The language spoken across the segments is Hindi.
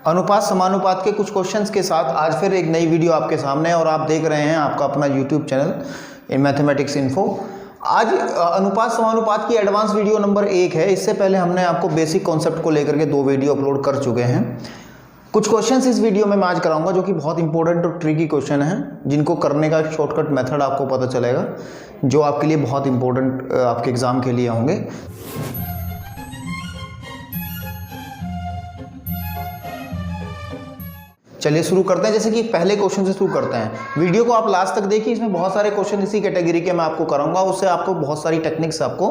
अनुपात समानुपात के कुछ क्वेश्चंस के साथ आज फिर एक नई वीडियो आपके सामने है और आप देख रहे हैं आपका अपना यूट्यूब चैनल मैथमेटिक्स इन्फो। आज अनुपात समानुपात की एडवांस वीडियो नंबर 1 है। इससे पहले हमने आपको बेसिक कॉन्सेप्ट को लेकर के 2 वीडियो अपलोड कर चुके हैं। कुछ क्वेश्चंस इस वीडियो में मैं आज कराऊंगा जो कि बहुत इंपॉर्टेंट और ट्रिकी क्वेश्चन हैं, जिनको करने का एक शॉर्टकट मेथड आपको पता चलेगा, जो आपके लिए बहुत इंपॉर्टेंट आपके एग्जाम के लिए होंगे। चलिए शुरू करते हैं। जैसे कि पहले क्वेश्चन से शुरू करते हैं। वीडियो को आप लास्ट तक देखिए, इसमें बहुत सारे क्वेश्चन इसी कैटेगरी के मैं आपको कराऊंगा, उससे आपको बहुत सारी टेक्निक्स आपको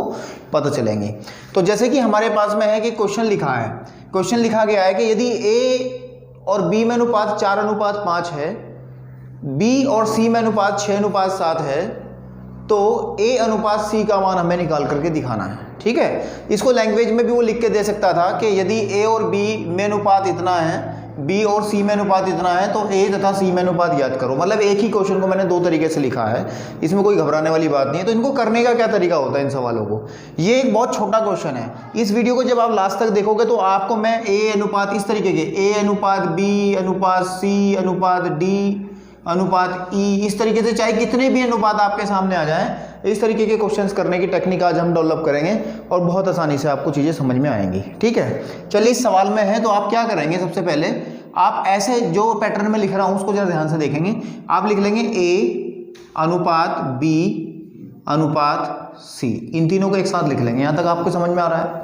पता चलेंगी। तो जैसे कि हमारे पास में है कि क्वेश्चन लिखा गया है कि यदि ए और बी में अनुपात 4:5 है, बी और सी में अनुपात 6:7 है, तो ए अनुपात सी का मान हमें निकाल करके दिखाना है। ठीक है, इसको लैंग्वेज में भी वो लिख के दे सकता था कि यदि ए और बी में अनुपात इतना है, बी और सी में अनुपात इतना है, तो ए तथा सी में अनुपात याद करो। मतलब एक ही क्वेश्चन को मैंने 2 तरीके से लिखा है, इसमें कोई घबराने वाली बात नहीं है। तो इनको करने का क्या तरीका होता है इन सवालों को, ये एक बहुत छोटा क्वेश्चन है। इस वीडियो को जब आप लास्ट तक देखोगे तो आपको मैं ए अनुपात इस तरीके के ए अनुपात बी अनुपात सी अनुपात डी अनुपात ई, इस तरीके से चाहे कितने भी अनुपात आपके सामने आ जाएं, इस तरीके के क्वेश्चंस करने की टेक्निक आज हम डेवलप करेंगे और बहुत आसानी से आपको चीज़ें समझ में आएंगी। ठीक है, चलिए इस सवाल में है तो आप क्या करेंगे, सबसे पहले आप ऐसे जो पैटर्न में लिख रहा हूँ उसको जरा ध्यान से देखेंगे। आप लिख लेंगे ए अनुपात बी अनुपात सी, इन तीनों को एक साथ लिख लेंगे। यहाँ तक आपको समझ में आ रहा है।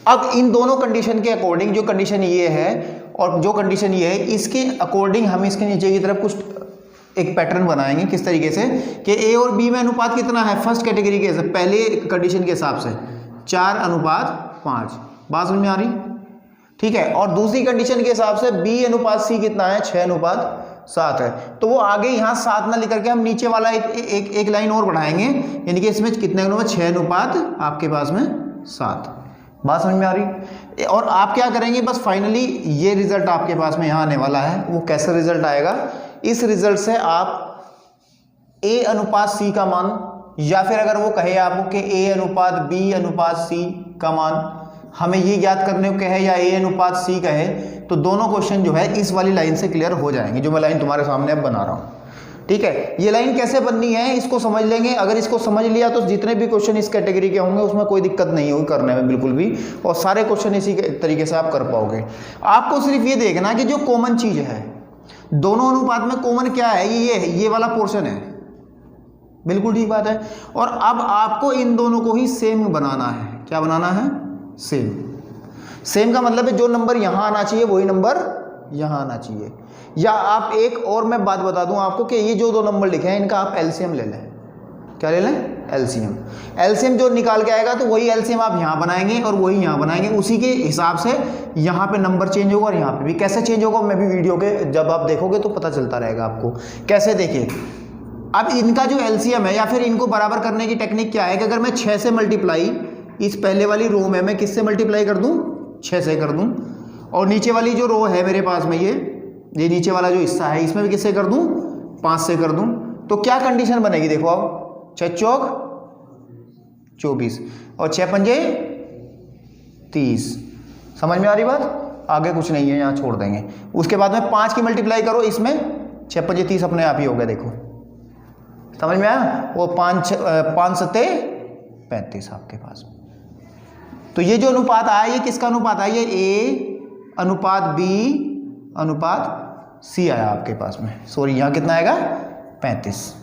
अब इन दोनों कंडीशन के अकॉर्डिंग, जो कंडीशन ये है और जो कंडीशन ये है, इसके अकॉर्डिंग हम इसके नीचे की तरफ कुछ एक पैटर्न बनाएंगे। किस तरीके से कि ए और बी में अनुपात कितना है, फर्स्ट कैटेगरी के पहले कंडीशन के हिसाब से 4:5। बात समझ में आ रही? ठीक है, और दूसरी कंडीशन के हिसाब से बी अनुपात सी कितना है, 6:7 है। तो वो आगे यहाँ 7 ना लेकर के हम नीचे वाला एक लाइन और बढ़ाएंगे, यानी कि इसमें कितने अनुपात, 6 आपके पास में 7। बात समझ में आ रही? और आप क्या करेंगे, बस फाइनली ये रिजल्ट आपके पास में यहाँ आने वाला है। वो कैसा रिजल्ट आएगा, इस रिजल्ट से आप ए अनुपात सी का मान, या फिर अगर वो कहे आपको कि ए अनुपात बी अनुपात सी का मान हमें ये याद करने को कहे, या ए अनुपात सी कहे, तो दोनों क्वेश्चन जो है इस वाली लाइन से क्लियर हो जाएंगे, जो मैं लाइन तुम्हारे सामने अब बना रहा हूँ। ठीक है, ये लाइन कैसे बननी है इसको समझ लेंगे। अगर इसको समझ लिया तो जितने भी क्वेश्चन इस कैटेगरी के होंगे उसमें कोई दिक्कत नहीं होगी करने में बिल्कुल भी, और सारे क्वेश्चन इसी के तरीके से आप कर पाओगे। आपको सिर्फ ये देखना कि जो कॉमन चीज है दोनों अनुपात में, कॉमन क्या है, ये वाला पोर्शन है। बिल्कुल ठीक बात है। और अब आपको इन दोनों को ही सेम बनाना है। क्या बनाना है? सेम का मतलब है जो नंबर यहां आना चाहिए वही नंबर यहां आना चाहिए। या आप एक और मैं बात बता दूं आपको कि ये जो 2 नंबर लिखे हैं इनका आप एलसीएम ले लें। क्या ले लें? एलसीएम जो निकाल के आएगा तो वही एलसीएम आप यहाँ बनाएंगे और वही यहाँ बनाएंगे। उसी के हिसाब से यहाँ पे नंबर चेंज होगा और यहाँ पे भी। कैसे चेंज होगा मैं भी वीडियो के जब आप देखोगे तो पता चलता रहेगा आपको। कैसे, देखिए अब इनका जो एलसीएम है या फिर इनको बराबर करने की टेक्निक क्या है कि अगर मैं 6 से मल्टीप्लाई इस पहले वाली रो में मैं किससे मल्टीप्लाई कर दूँ, 6 से कर दूँ, और नीचे वाली जो रो है मेरे पास में ये नीचे वाला जो हिस्सा है इसमें भी किससे कर दूँ, 5 से कर दूँ, तो क्या कंडीशन बनेगी देखो। अब 6 चौक 24 और 6 पंजे 30। समझ में आ रही बात? आगे कुछ नहीं है, यहाँ छोड़ देंगे। उसके बाद में 5 की मल्टीप्लाई करो इसमें, 6 पंजे 30 अपने आप ही हो गया। देखो समझ में आया? वो 5 7 35 आपके पास। तो ये जो अनुपात आया ये किसका अनुपात आया, ये ए अनुपात बी अनुपात सी आया आपके पास में। सॉरी, यहाँ कितना आएगा, 35।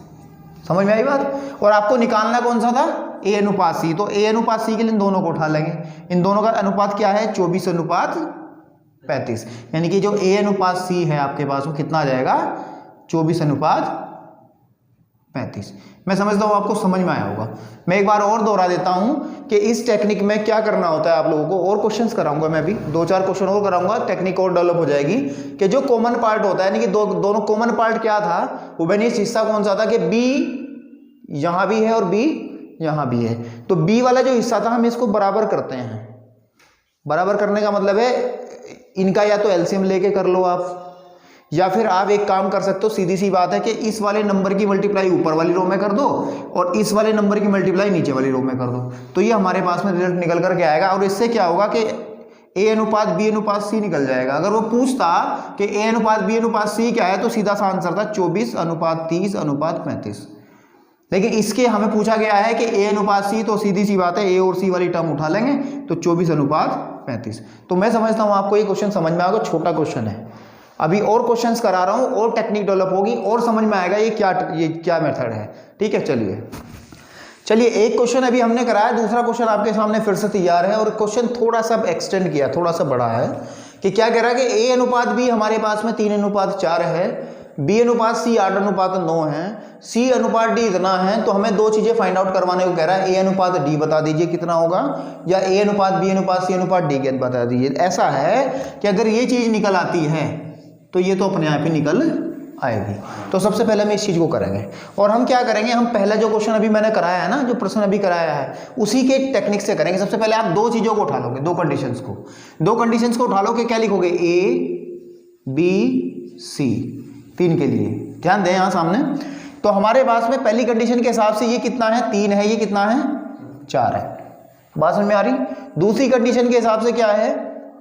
समझ में आई बात? और आपको निकालना कौन सा था, ए अनुपात सी। तो ए अनुपात सी के लिए इन दोनों को उठा लेंगे। इन दोनों का अनुपात क्या है, 24:35। यानी कि जो ए अनुपात सी है आपके पास वो कितना आ जाएगा, 24:35। मैं समझता हूँ आपको समझ में आया होगा। मैं एक बार और दोहरा देता हूं कि इस टेक्निक में क्या करना होता है आप लोगों को। और क्वेश्चंस कराऊंगा मैं भी, 2-4 क्वेश्चन और कराऊंगा, टेक्निक और डेवलप हो जाएगी। कि जो कॉमन पार्ट होता है, यानी कि दोनों कॉमन पार्ट क्या था, वो बेनिस हिस्सा कौन सा था कि बी यहां भी है और बी यहां भी है। तो बी वाला जो हिस्सा था हम इसको बराबर करते हैं। बराबर करने का मतलब है इनका या तो एलसीएम लेके कर लो आप, या फिर आप एक काम कर सकते हो, सीधी सी बात है कि इस वाले नंबर की मल्टीप्लाई ऊपर वाली रो में कर दो और इस वाले नंबर की मल्टीप्लाई नीचे वाली रो में कर दो। तो ये हमारे पास में रिजल्ट निकल करके आएगा। और इससे क्या होगा कि A अनुपात B अनुपात C निकल जाएगा। अगर वो पूछता कि A अनुपात B अनुपात C क्या है तो सीधा सा आंसर था 24 अनुपात 30 अनुपात 35। लेकिन इसके हमें पूछा गया है कि A अनुपात C, तो सीधी सी बात है A और C वाली टर्म उठा लेंगे तो 24 अनुपात 35। तो मैं समझता हूँ आपको ये क्वेश्चन समझ में आएगा, छोटा क्वेश्चन है। अभी और क्वेश्चंस करा रहा हूँ और टेक्निक डेवलप होगी और समझ में आएगा ये क्या मेथड है। ठीक है, चलिए एक क्वेश्चन अभी हमने कराया, दूसरा क्वेश्चन आपके सामने फिर से तैयार है और क्वेश्चन थोड़ा सा एक्सटेंड किया, थोड़ा सा बड़ा है कि क्या कह रहा है कि A अनुपात B हमारे पास में 3 अनुपात 4 है, B अनुपात C 8 अनुपात 9 है, C अनुपात D इतना है। तो हमें दो चीजें फाइंड आउट करवाने को कह रहा है, A अनुपात D बता दीजिए कितना होगा, या A अनुपात B अनुपात C अनुपात D के बता दीजिए। ऐसा है कि अगर ये चीज निकल आती है तो ये तो अपने आप ही निकल आएगी। तो सबसे पहले हम इस चीज़ को करेंगे और हम क्या करेंगे, हम पहला जो क्वेश्चन अभी मैंने कराया है ना, जो प्रश्न अभी कराया है उसी के टेक्निक से करेंगे। सबसे पहले आप दो चीज़ों को उठा लोगे, दो कंडीशंस को उठा लो कि क्या लिखोगे, A B C 3 के लिए। ध्यान दें यहाँ सामने, तो हमारे पास में पहली कंडीशन के हिसाब से ये कितना है, 3 है, ये कितना है 4 है। बात समझ में आ रही। दूसरी कंडीशन के हिसाब से क्या है,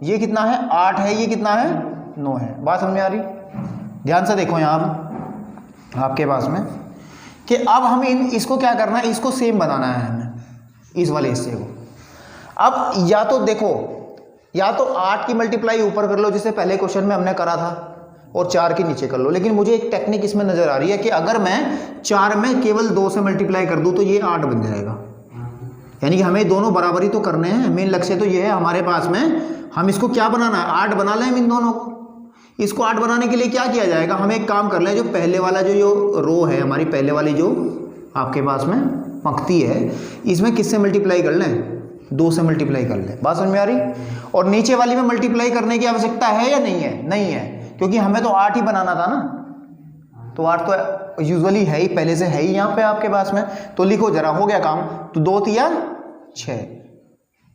ये कितना है 8 है, ये कितना है 9 है। बात समझ में आ रही। ध्यान से देखो यहाँ आपके पास में कि अब हम इसको क्या करना है, इसको सेम बनाना है हमें, इस वाले हिस्से को। अब या तो देखो, या तो 8 की मल्टीप्लाई ऊपर कर लो जिसे पहले क्वेश्चन में हमने करा था, और 4 की नीचे कर लो। लेकिन मुझे एक टेक्निक इसमें नजर आ रही है कि अगर मैं 4 में केवल 2 से मल्टीप्लाई कर दूं तो ये 8 बन जाएगा। यानी कि हमें दोनों बराबरी तो करने हैं, मेन लक्ष्य तो ये है हमारे पास में, हम इसको क्या बनाना है, 8 बना लें इन दोनों को। इसको 8 बनाने के लिए क्या किया जाएगा, हम एक काम कर लें, जो पहले वाला जो रो है हमारी, पहले वाली जो आपके पास में पंक्ति है, इसमें किससे मल्टीप्लाई कर लें, 2 से मल्टीप्लाई कर लें। बात समझ में आ रही। और नीचे वाली में मल्टीप्लाई करने की आवश्यकता है या नहीं है, नहीं है, क्योंकि हमें तो 8 ही बनाना था ना, तो 8 तो यूजुअली है ही, पहले से है ही यहाँ पे आपके पास में। तो लिखो जरा, हो गया काम। तो 2 तिया 6,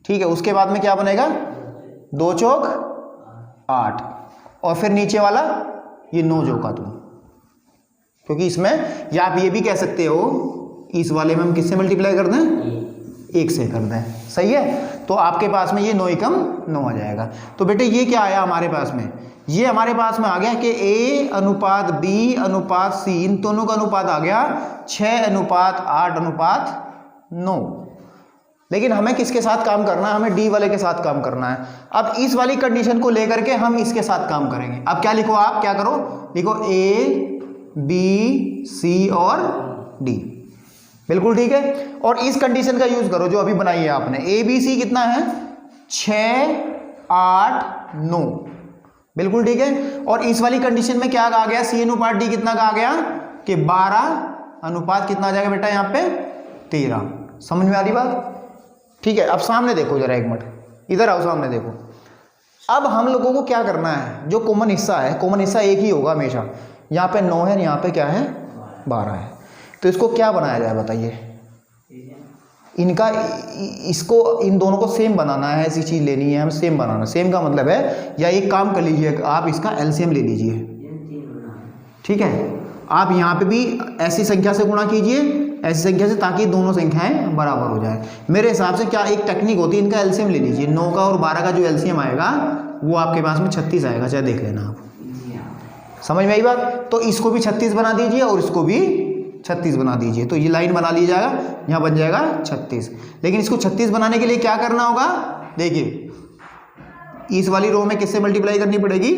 ठीक है। उसके बाद में क्या बनेगा, 2 चौक 8, और फिर नीचे वाला ये 9 चौका 2, क्योंकि इसमें, या आप ये भी कह सकते हो इस वाले में हम किससे मल्टीप्लाई कर दें, 1 से कर दें। सही है। तो आपके पास में ये 9 एकम 9 आ जाएगा। तो बेटे ये क्या आया हमारे पास में, ये हमारे पास में आ गया कि A अनुपात B अनुपात C, इन दोनों का अनुपात आ गया 6 अनुपात 8 अनुपात 9। लेकिन हमें किसके साथ काम करना है, हमें D वाले के साथ काम करना है। अब इस वाली कंडीशन को लेकर के हम इसके साथ काम करेंगे। अब क्या लिखो, आप क्या करो, लिखो A B C और D। बिल्कुल ठीक है। और इस कंडीशन का यूज करो जो अभी बनाई है आपने। A B C कितना है, 6 8 9। बिल्कुल ठीक है। और इस वाली कंडीशन में क्या आ गया, C अनुपात D कितना का आ गया कि 12 अनुपात कितना आ जाएगा बेटा यहाँ पे 13। समझ में आ रही बात। ठीक है। अब सामने देखो जरा, एक मिनट इधर आओ, सामने देखो। अब हम लोगों को क्या करना है, जो कॉमन हिस्सा है, कॉमन हिस्सा एक ही होगा हमेशा। यहाँ पे 9 है, यहाँ पे क्या है 12 है। तो इसको क्या बनाया जाए बताइए, इनका इसको इन दोनों को सेम बनाना है, ऐसी चीज लेनी है, हम सेम बनाना। सेम का मतलब है, या एक काम कर लीजिए, आप इसका एलसीएम ले लीजिए। ठीक है। आप यहाँ पे भी ऐसी संख्या से गुणा कीजिए, ऐसी संख्या से, ताकि दोनों संख्याएं बराबर हो जाए। मेरे हिसाब से क्या एक टेक्निक होती है, इनका एलसीएम ले लीजिए। 9 का और 12 का जो एलसीएम आएगा वो आपके पास में 36 आएगा, चाहे देख लेना आप। समझ में आई बात। तो इसको भी 36 बना दीजिए और इसको भी 36 बना दीजिए। तो ये लाइन बना ली जाएगा, यहाँ बन जाएगा 36। लेकिन इसको 36 बनाने के लिए क्या करना होगा, देखिए इस वाली रो में किससे मल्टीप्लाई करनी पड़ेगी,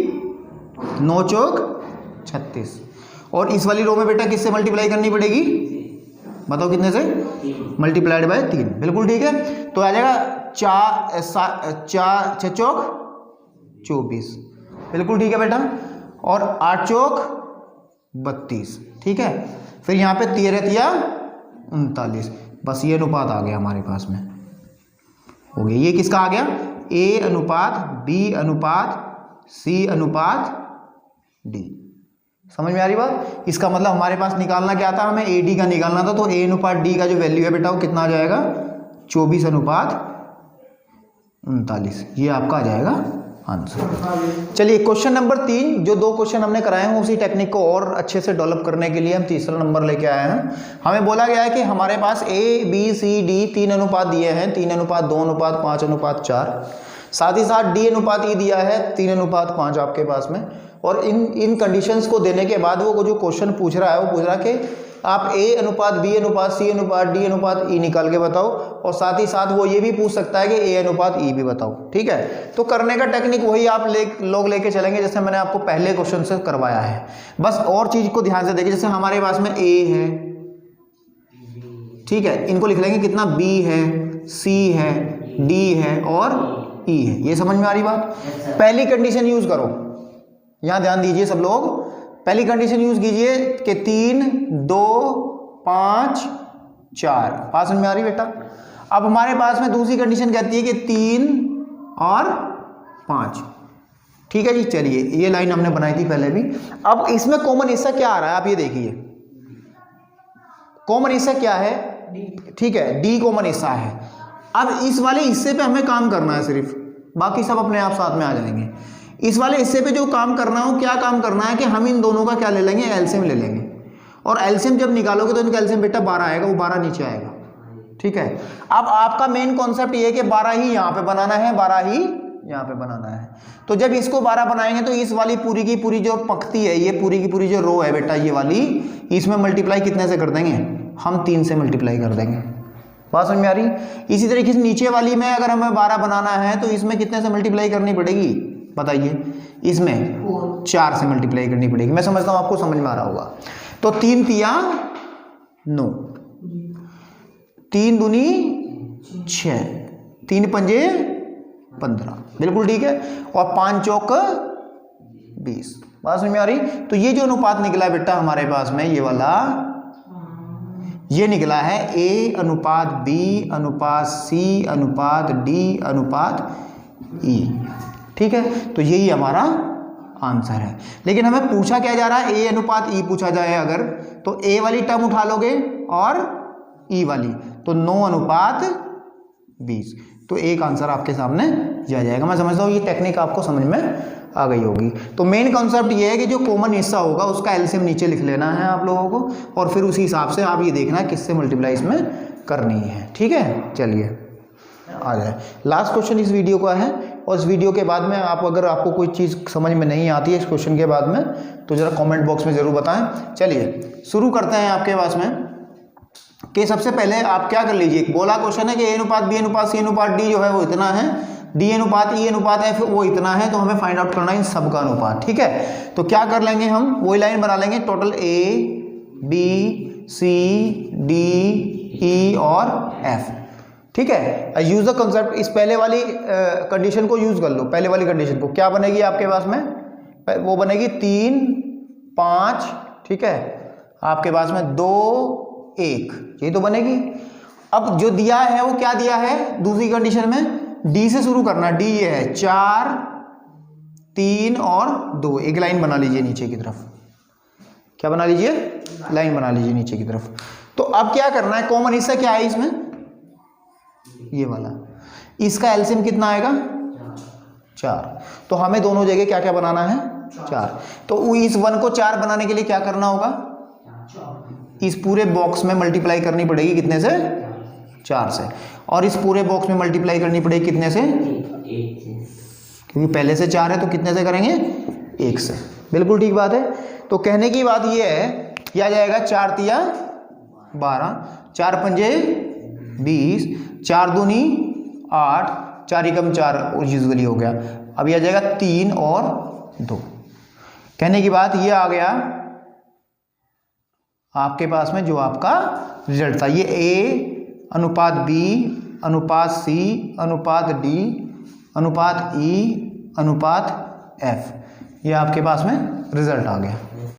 9 चौक 36। और इस वाली रो में बेटा किससे मल्टीप्लाई करनी पड़ेगी, बताओ कितने से, मल्टीप्लाइड बाय 3। बिल्कुल ठीक है। तो आ जाएगा 4 6 चौक 24। बिल्कुल ठीक है बेटा। और 8 चौक 32। ठीक है। फिर यहाँ पे 13 तिया 39। बस ये अनुपात आ गया हमारे पास में, हो गया। ये किसका आ गया, A अनुपात B अनुपात C अनुपात D। समझ में आ रही बात। इसका मतलब हमारे पास निकालना क्या था, हमें AD का निकालना था। तो A अनुपात D का जो वैल्यू है बेटा वो कितना आ जाएगा, 24 अनुपात 39। ये आपका आ जाएगा आंसर। चलिए क्वेश्चन नंबर 3, जो 2 क्वेश्चन हमने कराए हैं उसी टेक्निक को और अच्छे से डेवलप करने के लिए हम तीसरा नंबर लेके आए हैं। हमें बोला गया है कि हमारे पास A B C D 3 अनुपात दिए हैं, 3 अनुपात 2 अनुपात 5 अनुपात 4। साथ ही साथ D अनुपात E दिया है 3:5 आपके पास में। और इन कंडीशंस को देने के बाद वो जो क्वेश्चन पूछ रहा है वो पूछ रहा है कि आप A अनुपात B अनुपात C अनुपात D अनुपात E निकाल के बताओ, और साथ ही साथ वो ये भी पूछ सकता है कि A अनुपात E भी बताओ। ठीक है, तो करने का टेक्निक वही आप लोग लेके चलेंगे जैसे मैंने आपको पहले क्वेश्चन से करवाया है। बस और चीज को ध्यान से देखिए, जैसे हमारे पास में A है, ठीक है, इनको लिख लेंगे कितना, B है, C है, D है और E है। ये समझ में आ रही बात। पहली कंडीशन यूज करो, यहां ध्यान दीजिए सब लोग, पहली कंडीशन यूज कीजिए कि 3 2 5 4। बात समझ में आ रही बेटा। अब हमारे पास में दूसरी कंडीशन कहती है कि 3 और 5। ठीक है जी, चलिए ये लाइन हमने बनाई थी पहले भी। अब इसमें कॉमन हिस्सा क्या आ रहा है आप ये देखिए, कॉमन हिस्सा क्या है, ठीक है, D कॉमन हिस्सा है। अब इस वाले हिस्से पे हमें काम करना है सिर्फ, बाकी सब अपने आप साथ में आ जाएंगे। इस वाले हिस्से पे जो काम करना हो, क्या काम करना है कि हम इन दोनों का क्या ले लेंगे, एलसीएम ले लेंगे। और एलसीएम जब निकालोगे तो इनका एलसीएम बेटा 12 आएगा, वो 12 नीचे आएगा। ठीक है, अब आपका मेन कॉन्सेप्ट ये है कि 12 ही यहाँ पे बनाना है, 12 ही यहाँ पे बनाना है। तो जब इसको 12 बनाएंगे तो इस वाली पूरी की पूरी जो पंक्ति है, ये पूरी की पूरी जो रो है बेटा ये वाली, इसमें मल्टीप्लाई कितने से कर देंगे हम, 3 से मल्टीप्लाई कर देंगे। बात समझ में आ रही। इसी तरीके से नीचे वाली में अगर हमें 12 बनाना है तो इसमें कितने से मल्टीप्लाई करनी पड़ेगी बताइए, इसमें 4 से मल्टीप्लाई करनी पड़ेगी। मैं समझता हूँ आपको समझ में आ रहा होगा। तो 3 तिया 9, 3 दूनी 6, 3 पंजे 15, बिल्कुल ठीक है, और 5 चौक 20। बात समझ में आ रही। तो ये जो अनुपात निकला बेटा हमारे पास में ये वाला, ये निकला है A अनुपात B अनुपात C अनुपात D अनुपात E। ठीक है, तो यही हमारा आंसर है। लेकिन हमें पूछा क्या जा रहा है, A अनुपात E पूछा जाए अगर, तो A वाली टर्म उठा लोगे और E वाली, तो 9 अनुपात 20, तो एक आंसर आपके सामने आ जाएगा। मैं समझता हूँ ये टेक्निक आपको समझ में आ गई होगी। तो मेन कॉन्सेप्ट ये है कि जो कॉमन हिस्सा होगा उसका एलसीएम नीचे लिख लेना है आप लोगों को, और फिर उसी हिसाब से आप ये देखना है किससे मल्टीप्लाई इसमें करनी है। ठीक है, चलिए आ जाए। लास्ट क्वेश्चन इस वीडियो का है, और इस वीडियो के बाद में आप अगर आपको कोई चीज़ समझ में नहीं आती है इस क्वेश्चन के बाद में तो ज़रा कमेंट बॉक्स में ज़रूर बताएं। चलिए शुरू करते हैं आपके पास में कि सबसे पहले आप क्या कर लीजिए, एक बोला क्वेश्चन है कि A अनुपात B अनुपात C अनुपात D जो है वो इतना है, D अनुपात E अनुपात F वो इतना है, तो हमें फाइंड आउट करना है इन सब का अनुपात। ठीक है, तो क्या कर लेंगे हम, वही लाइन बना लेंगे, total A B C D E और F। ठीक है, यूज द कंसेप्ट, इस पहले वाली कंडीशन को यूज कर लो। पहले वाली कंडीशन को क्या बनेगी आपके पास में, वो बनेगी 3 5, ठीक है, आपके पास में 2 1, ये तो बनेगी। अब जो दिया है वो क्या दिया है दूसरी कंडीशन में, D से शुरू करना, D ये है 4 3 और 2, एक लाइन बना लीजिए नीचे की तरफ। क्या बना लीजिए, लाइन बना लीजिए नीचे की तरफ। तो अब क्या करना है, कॉमन हिस्सा क्या है इसमें, ये वाला, इसका एलसीएम कितना आएगा 4, तो हमें दोनों जगह क्या क्या बनाना है 4। तो इस 1 को 4 बनाने के लिए क्या करना होगा, इस पूरे बॉक्स में मल्टीप्लाई करनी पड़ेगी कितने से, 4 से, और इस पूरे बॉक्स में मल्टीप्लाई करनी पड़ेगी कितने से, क्योंकि पहले से 4 है तो कितने से करेंगे 1 से। बिल्कुल ठीक बात है। तो कहने की बात ये है, किया जाएगा 4 तिया 12, 4 पंजे 20, 4 दूनी 8, 4 एकम 4 यूजुअली हो गया। अब यह आ जाएगा 3 और 2। कहने की बात ये आ गया आपके पास में जो आपका रिजल्ट था, ये A अनुपात B अनुपात C अनुपात D अनुपात E अनुपात F, ये आपके पास में रिजल्ट आ गया।